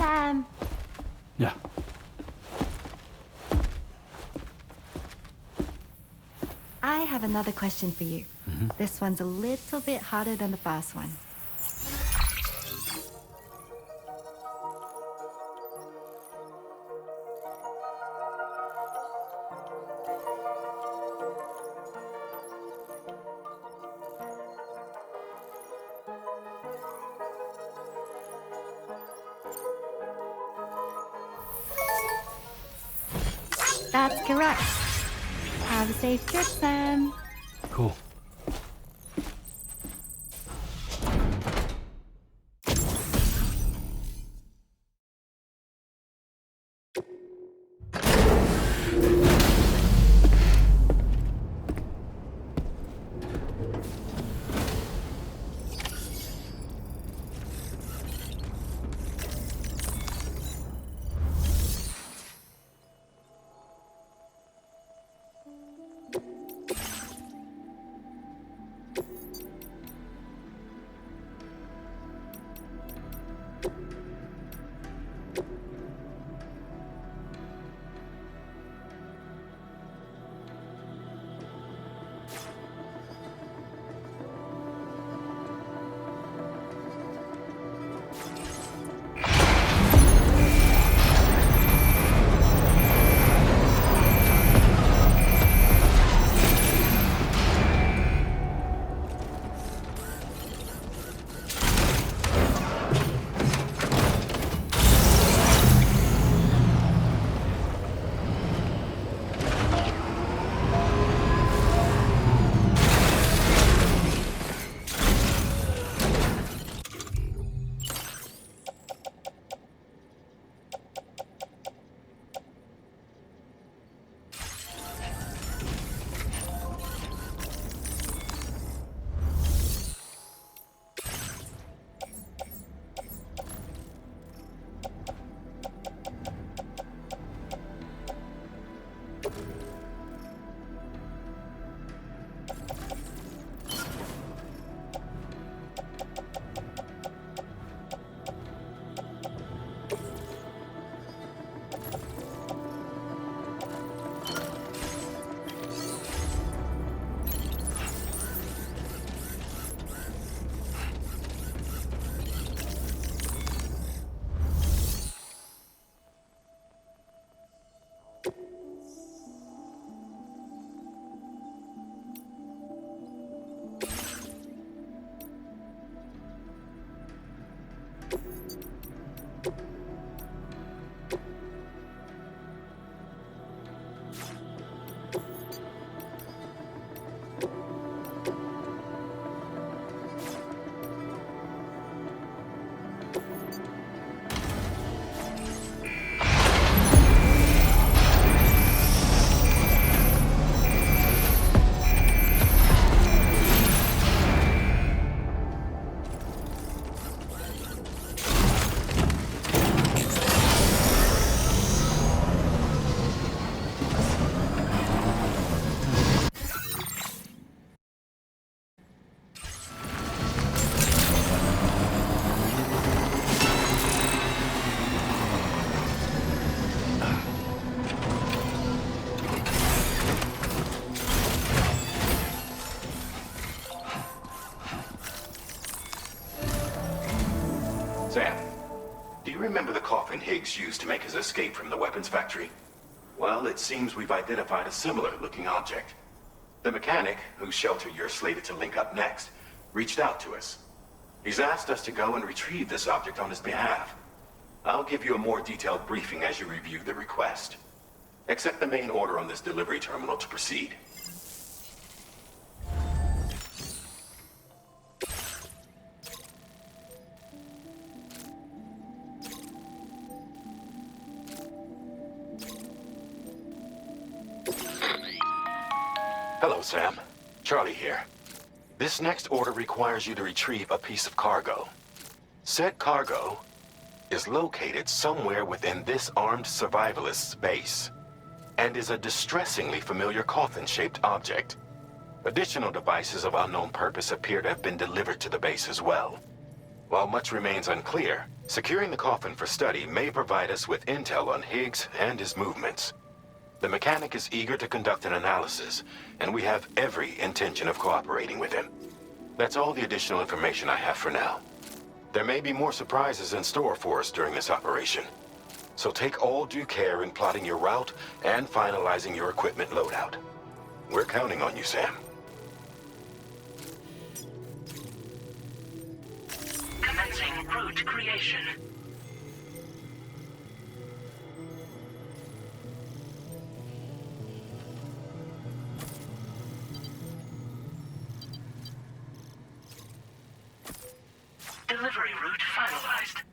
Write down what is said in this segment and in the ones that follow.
Sam. Yeah. I have another question for you. This one's a little bit harder than the first one. That's correct. Have a safe trip, Sam. Cool. Sam, do you remember the coffin Higgs used to make his escape from the weapons factory? Well, it seems we've identified a similar-looking object. The mechanic, whose shelter you're slated to link up next, reached out to us. He's asked us to go and retrieve this object on his behalf. I'll give you a more detailed briefing as you review the request. Accept the main order on this delivery terminal to proceed. Hello, Sam. Charlie here. This next order requires you to retrieve a piece of cargo. Said cargo is located somewhere within this armed survivalist's base, and is a distressingly familiar coffin-shaped object. Additional devices of unknown purpose appear to have been delivered to the base as well. While much remains unclear, securing the coffin for study may provide us with intel on Higgs and his movements. The mechanic is eager to conduct an analysis, and we have every intention of cooperating with him. That's all the additional information I have for now. There may be more surprises in store for us during this operation. So take all due care in plotting your route and finalizing your equipment loadout. We're counting on you, Sam. Commencing route creation. Delivery route finalized.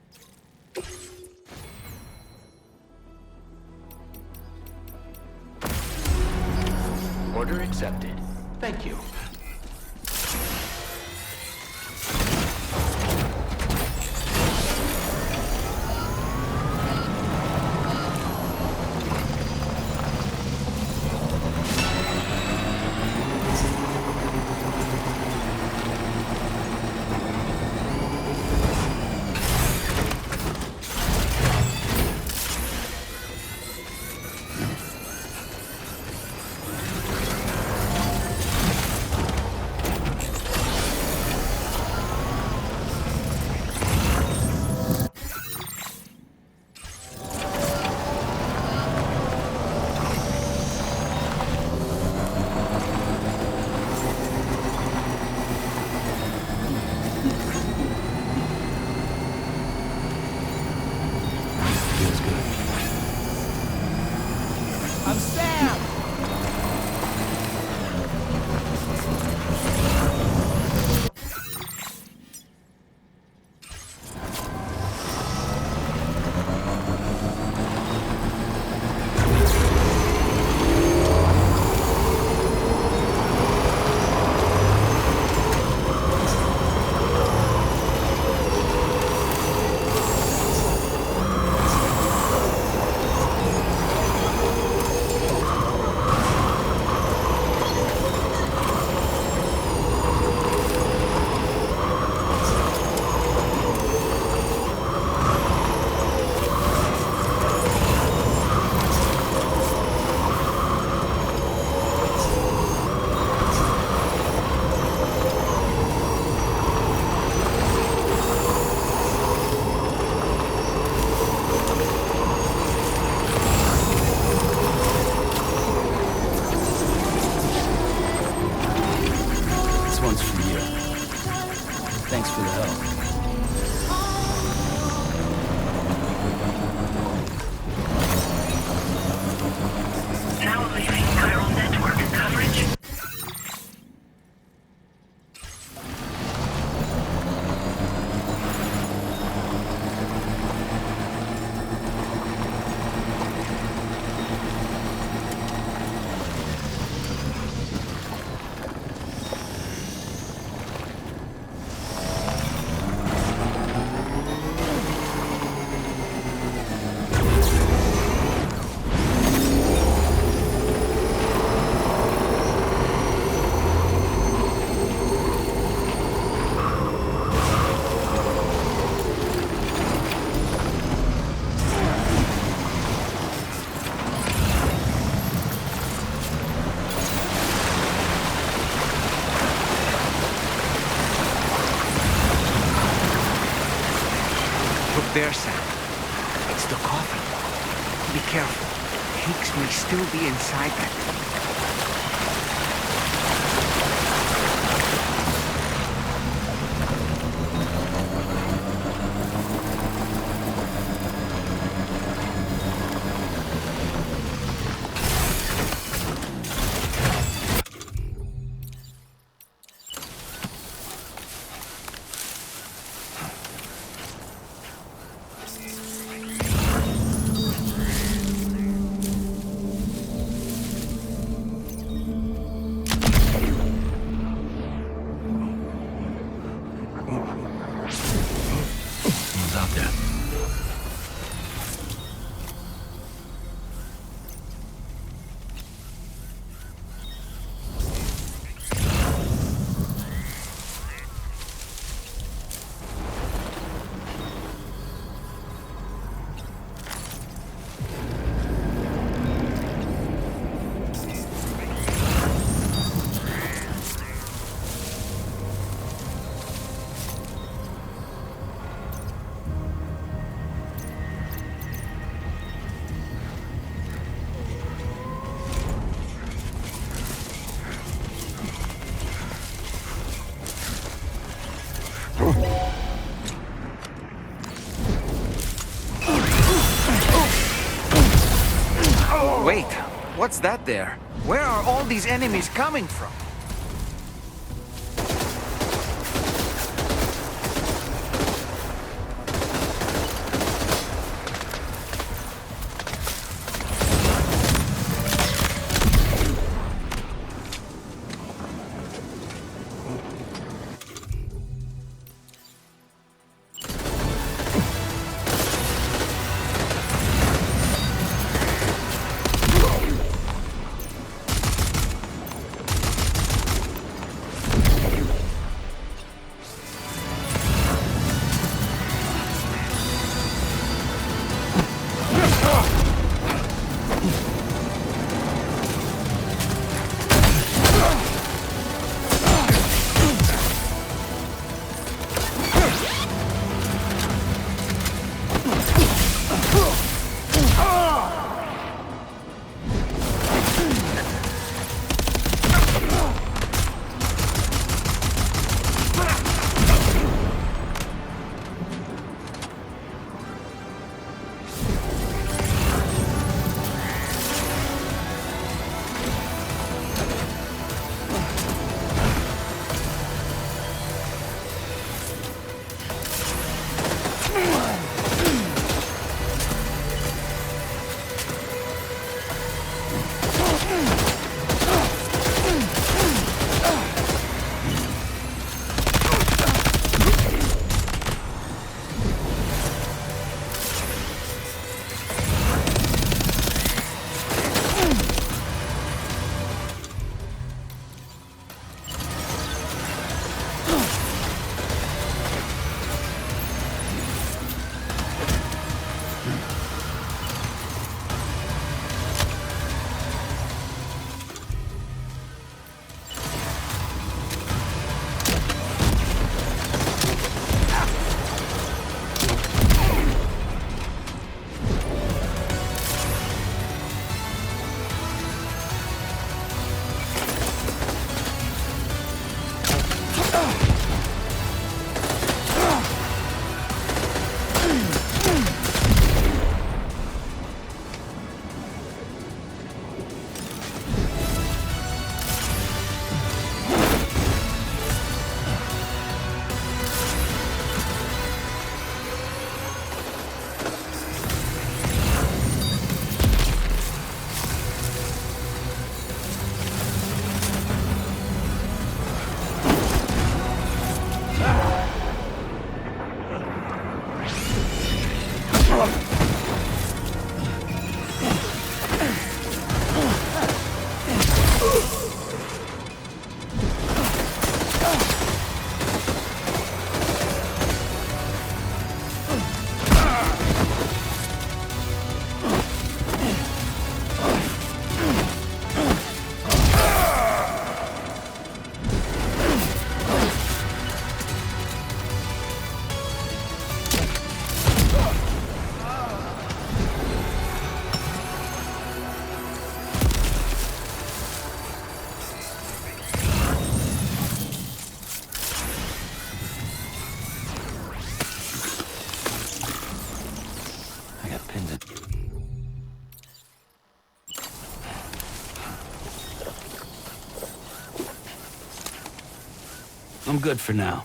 Order accepted. Thank you. I'm Sam! This one's for you. Thanks for the help. Now leaving chiral network coverage. Look there, Sam. It's the coffin. Be careful. Higgs may still be inside that. Who's out there? Wait, what's that there? Where are all these enemies coming from? I'm good for now.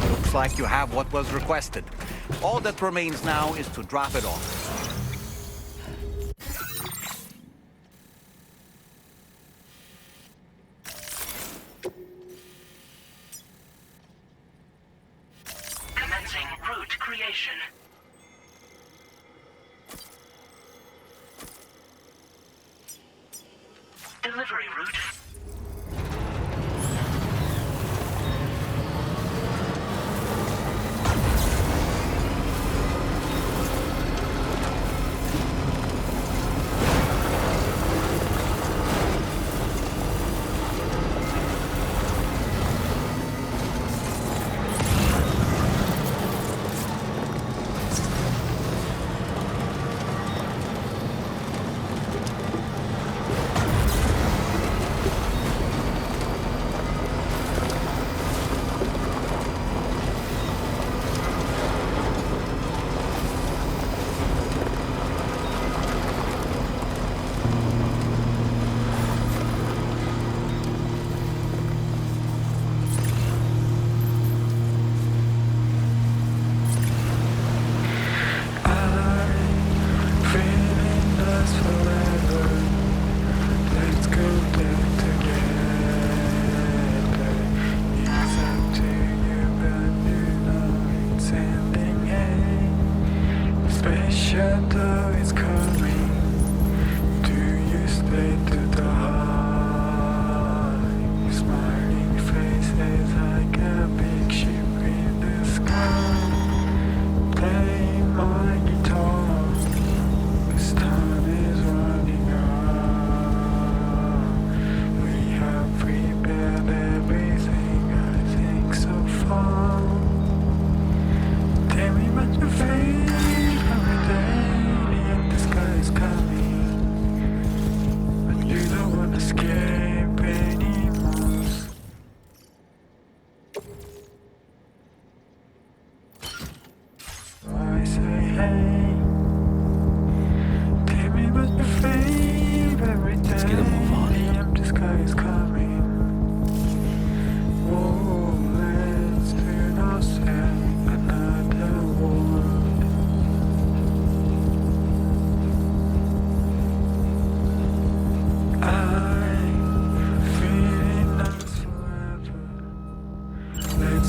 Looks like you have what was requested. All that remains now is to drop it off. Commencing route creation. Delivery route.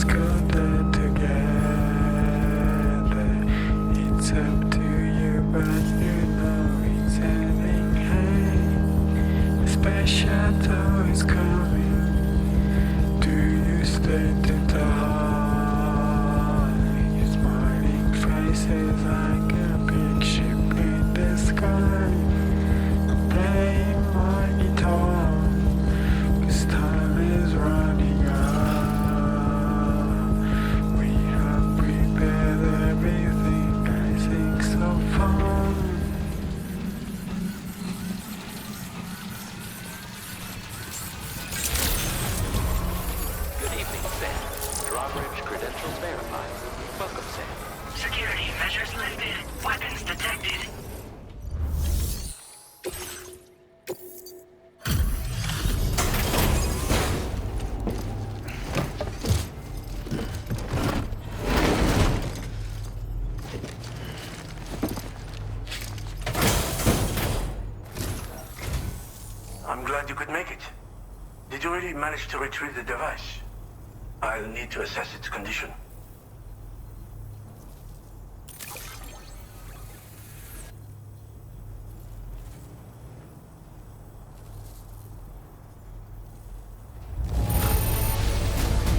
got that together. It's up to you, but you know it's heading high. The special tour is coming. Do you stay to die? Your smiling faces like a big ship in the sky. Playing my guitar, 'cause time is running out. We have prepared everything, I think so far. Good evening, Sam. Drawbridge credentials verified. Welcome, Sam. Security measures lifted. Weapons detected. I'm glad you could make it. Did you really manage to retrieve the device? I'll need to assess its condition.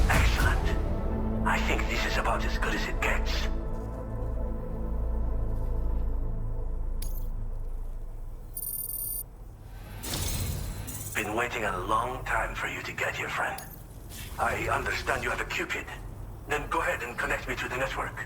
Excellent. I think this is about as good as it gets. Been waiting a long time for you to get here, friend. I understand you have a Cupid. Then go ahead and connect me to the network.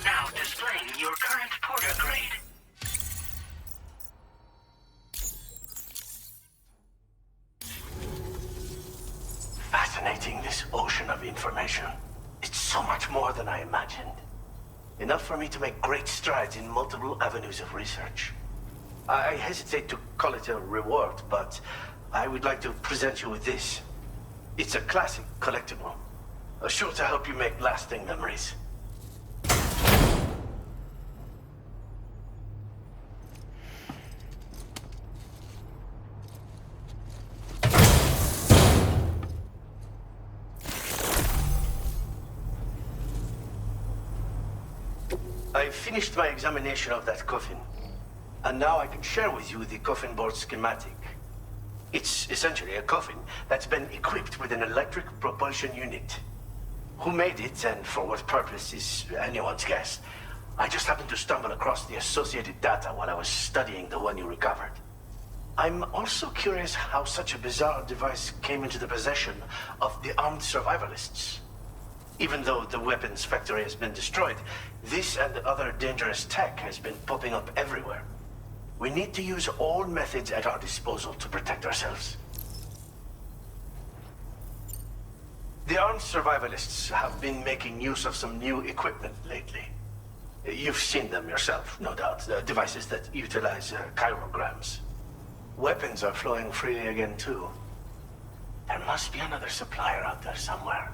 Now displaying your current porter grade. Fascinating, this ocean of information. It's so much more than I imagined. Enough for me to make great strides in multiple avenues of research. I hesitate to call it a reward, but I would like to present you with this. It's a classic collectible, sure to help you make lasting memories. I finished my examination of that coffin, and now I can share with you the coffin board schematic. It's essentially a coffin that's been equipped with an electric propulsion unit. Who made it and for what purpose is anyone's guess. I just happened to stumble across the associated data while I was studying the one you recovered. I'm also curious how such a bizarre device came into the possession of the armed survivalists. Even though the weapons factory has been destroyed, this and other dangerous tech has been popping up everywhere. We need to use all methods at our disposal to protect ourselves. The armed survivalists have been making use of some new equipment lately. You've seen them yourself, no doubt. Devices that utilize chirograms. Weapons are flowing freely again, too. There must be another supplier out there somewhere.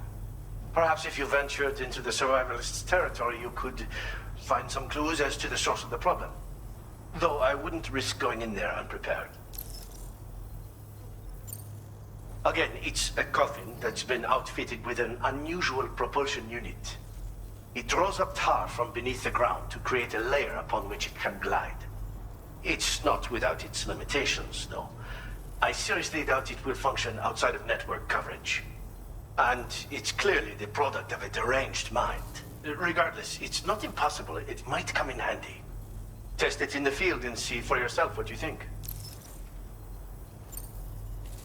Perhaps if you ventured into the survivalists' territory, you could find some clues as to the source of the problem. Though I wouldn't risk going in there unprepared. Again, it's a coffin that's been outfitted with an unusual propulsion unit. It draws up tar from beneath the ground to create a layer upon which it can glide. It's not without its limitations, though. I seriously doubt it will function outside of network coverage. And it's clearly the product of a deranged mind. Regardless, it's not impossible. It might come in handy. Test it in the field and see for yourself what you think.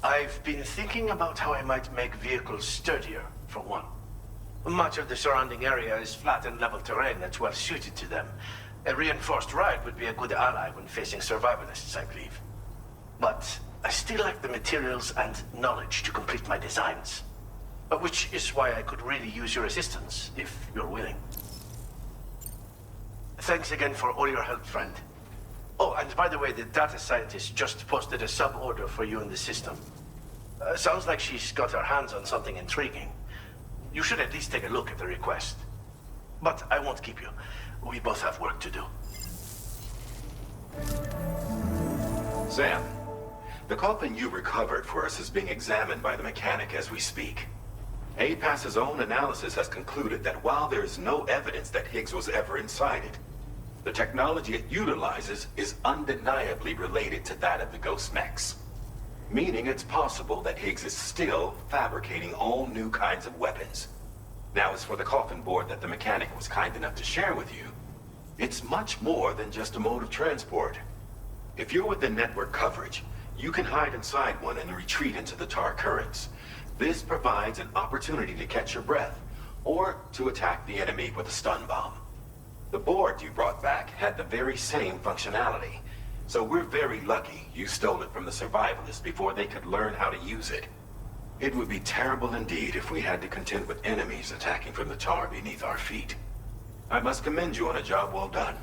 I've been thinking about how I might make vehicles sturdier, for one. Much of the surrounding area is flat and level terrain that's well suited to them. A reinforced ride would be a good ally when facing survivalists, I believe. But I still lack the materials and knowledge to complete my designs. Which is why I could really use your assistance, if you're willing. Thanks again for all your help, friend. Oh, and by the way, the data scientist just posted a sub-order for you in the system. Sounds like she's got her hands on something intriguing. You should at least take a look at the request. But I won't keep you. We both have work to do. Sam, the coffin you recovered for us is being examined by the mechanic as we speak. APAS's own analysis has concluded that while there is no evidence that Higgs was ever inside it, the technology it utilizes is undeniably related to that of the Ghost Mechs. Meaning it's possible that Higgs is still fabricating all new kinds of weapons. Now, as for the coffin board that the mechanic was kind enough to share with you, it's much more than just a mode of transport. If you're within network coverage, you can hide inside one and retreat into the tar currents. This provides an opportunity to catch your breath, or to attack the enemy with a stun bomb. The board you brought back had the very same functionality, so we're very lucky you stole it from the survivalists before they could learn how to use it. It would be terrible indeed if we had to contend with enemies attacking from the tar beneath our feet. I must commend you on a job well done.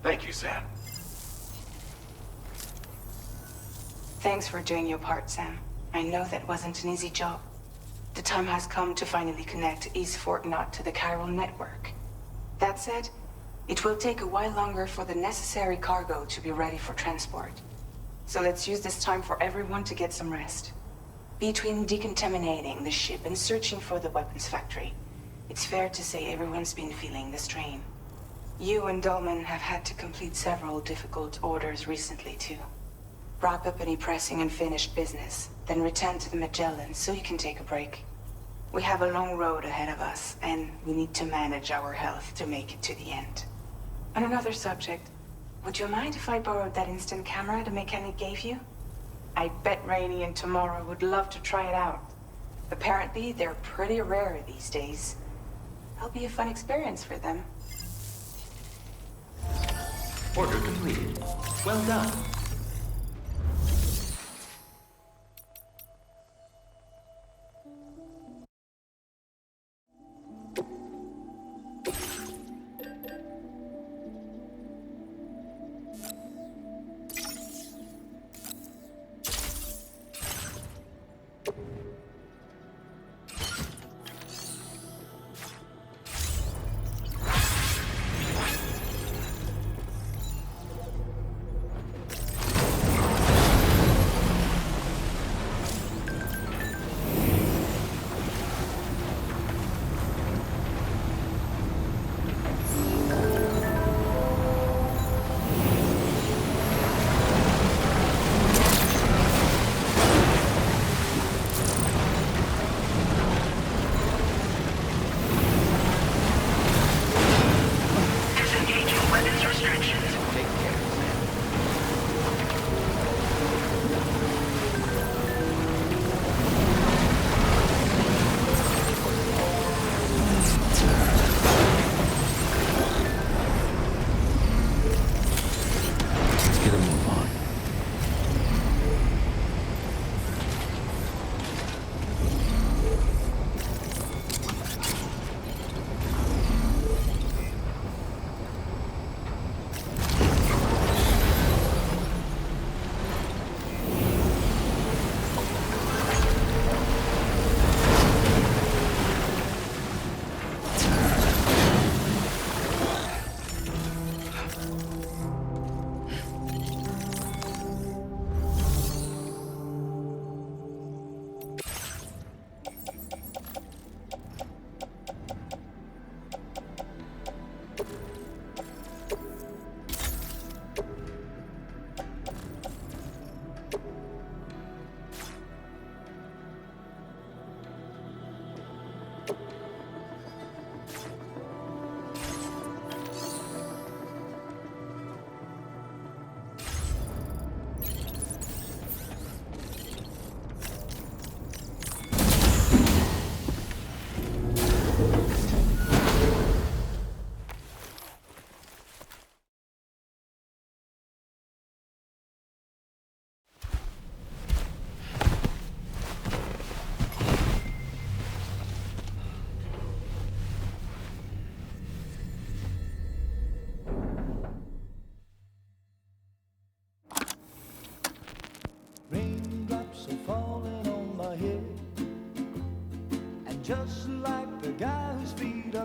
Thank you, Sam. Thanks for doing your part, Sam. I know that wasn't an easy job. The time has come to finally connect East Fort Knot to the chiral network. That said, it will take a while longer for the necessary cargo to be ready for transport. So let's use this time for everyone to get some rest. Between decontaminating the ship and searching for the weapons factory, it's fair to say everyone's been feeling the strain. You and Dolman have had to complete several difficult orders recently, too. Wrap up any pressing and finished business, then return to the Magellan so you can take a break. We have a long road ahead of us, and we need to manage our health to make it to the end. On another subject, would you mind if I borrowed that instant camera the mechanic gave you? I bet Rainey and Tomorrow would love to try it out. Apparently, they're pretty rare these days. It'll be a fun experience for them. Order completed. Well done.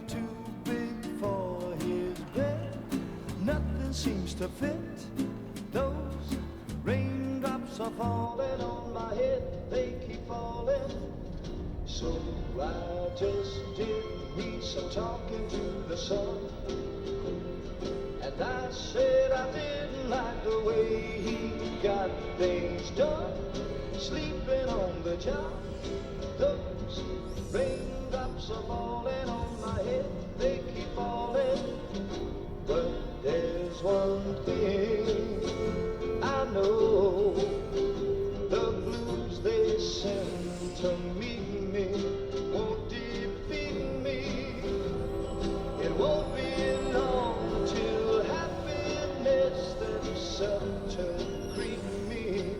too big for his bed. Nothing seems to fit. Those raindrops are falling on my head. They keep falling. So I just did me some talking to the sun. And I said I didn't like the way he got things done. Sleeping on the job. Those raindrops are falling on my head. They keep falling. But there's one thing I know. The blues they send to meet me won't defeat me. It won't be long till happiness themselves to greet me.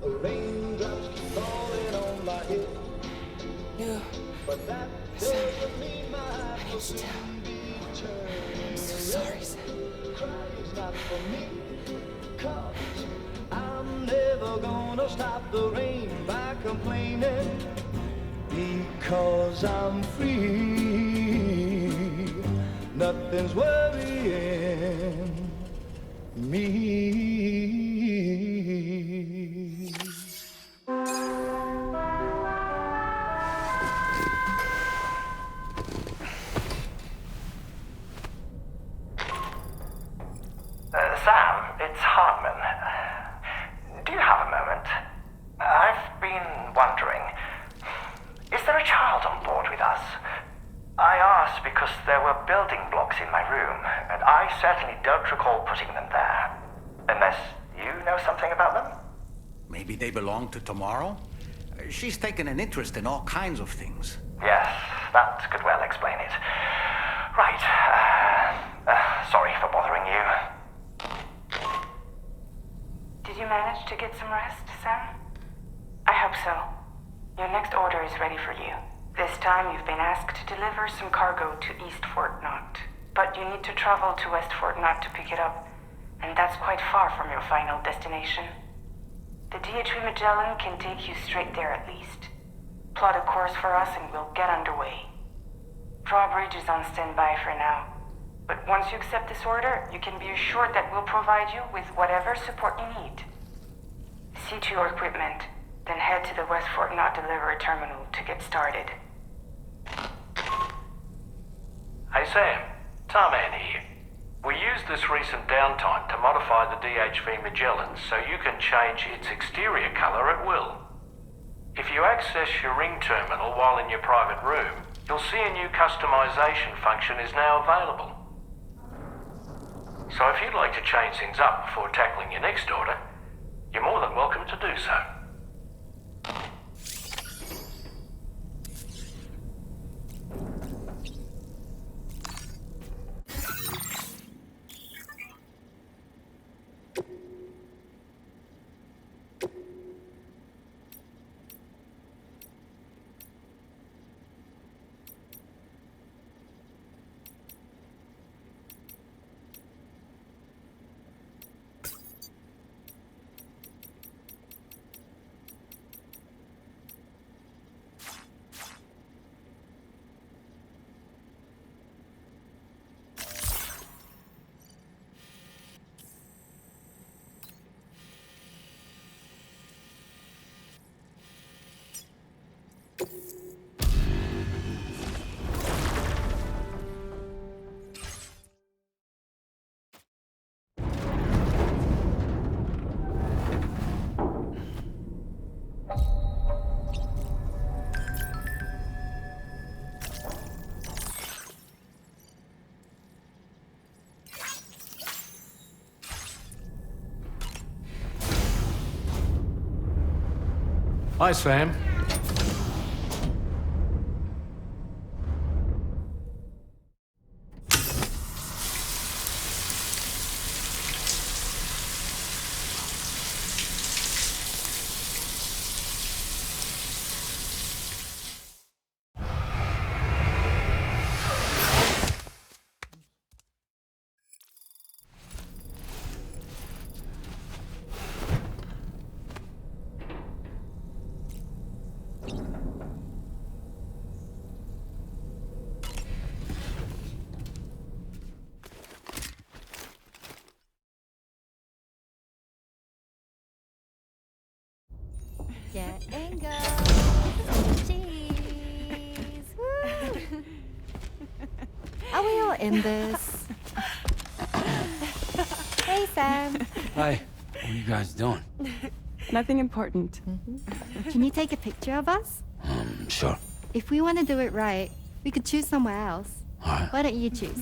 Raindrops keep falling on my head. No. But that doesn't mean my heart will soon be I'm so sorry, Sam. Crying's not for me, 'cause I'm never gonna stop the rain by complaining, because I'm free. Nothing's worrying me. Sam, it's Hartman. Do you have a moment? I've been wondering, is there a child on board with us? I asked because there were building blocks in my room, and I certainly don't recall putting them there. Unless you know something about them? Maybe they belong to Tomorrow? She's taken an interest in all kinds of things. Yes, that could well explain it. Right. Sorry for bothering you. Did you manage to get some rest, Sam? I hope so. Your next order is ready for you. This time you've been asked to deliver some cargo to East Fort Knott. But you need to travel to West Fort Knott to pick it up, and that's quite far from your final destination. The DHV Magellan can take you straight there at least. Plot a course for us and we'll get underway. Drawbridge is on standby for now. But once you accept this order, you can be assured that we'll provide you with whatever support you need. See to your equipment, then head to the West Fort Knott delivery terminal to get started. Hey Sam, Tarman here. We used this recent downtime to modify the DHV Magellan so you can change its exterior colour at will. If you access your ring terminal while in your private room, you'll see a new customization function is now available. So if you'd like to change things up before tackling your next order, you're more than welcome to do so. Hi, Sam. Get and go. Cheese. Woo. Are we all in this? Hey, Sam. Hi. What are you guys doing? Nothing important. Can you take a picture of us? Sure. If we want to do it right, we could choose somewhere else. All right. Why don't you choose?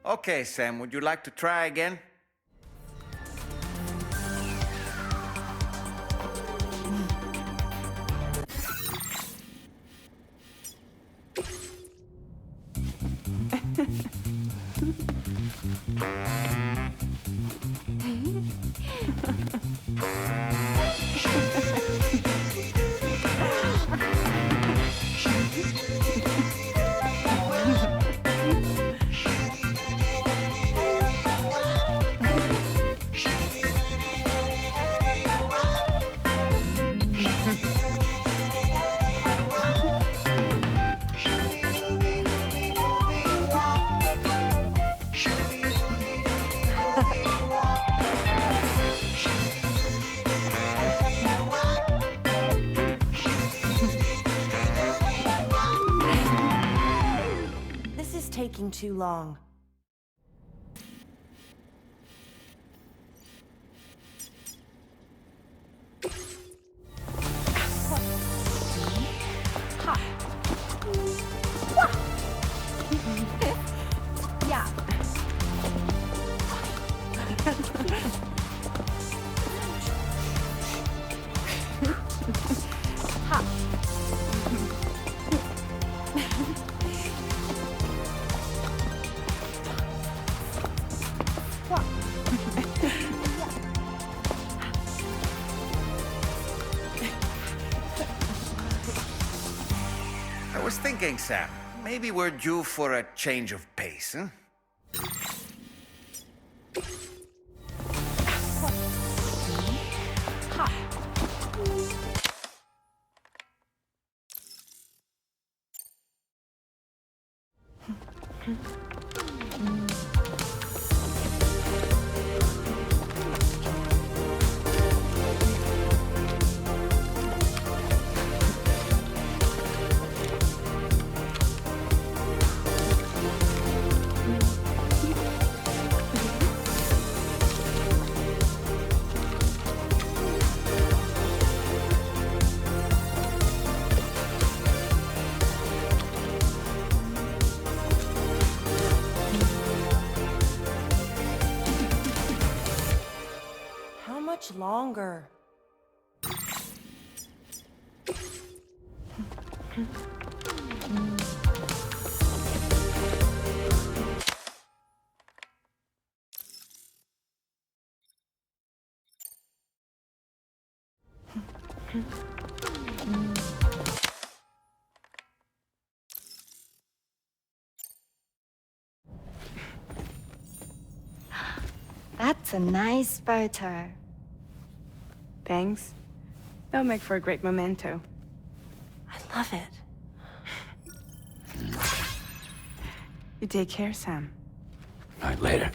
Okay, Sam, would you like to try again? This is taking too long. Yeah. I was thinking, Sam, maybe we're due for a change of pace, huh? How much longer? That's a nice photo. Thanks. That'll make for a great memento. I love it. You take care, Sam. All right, later.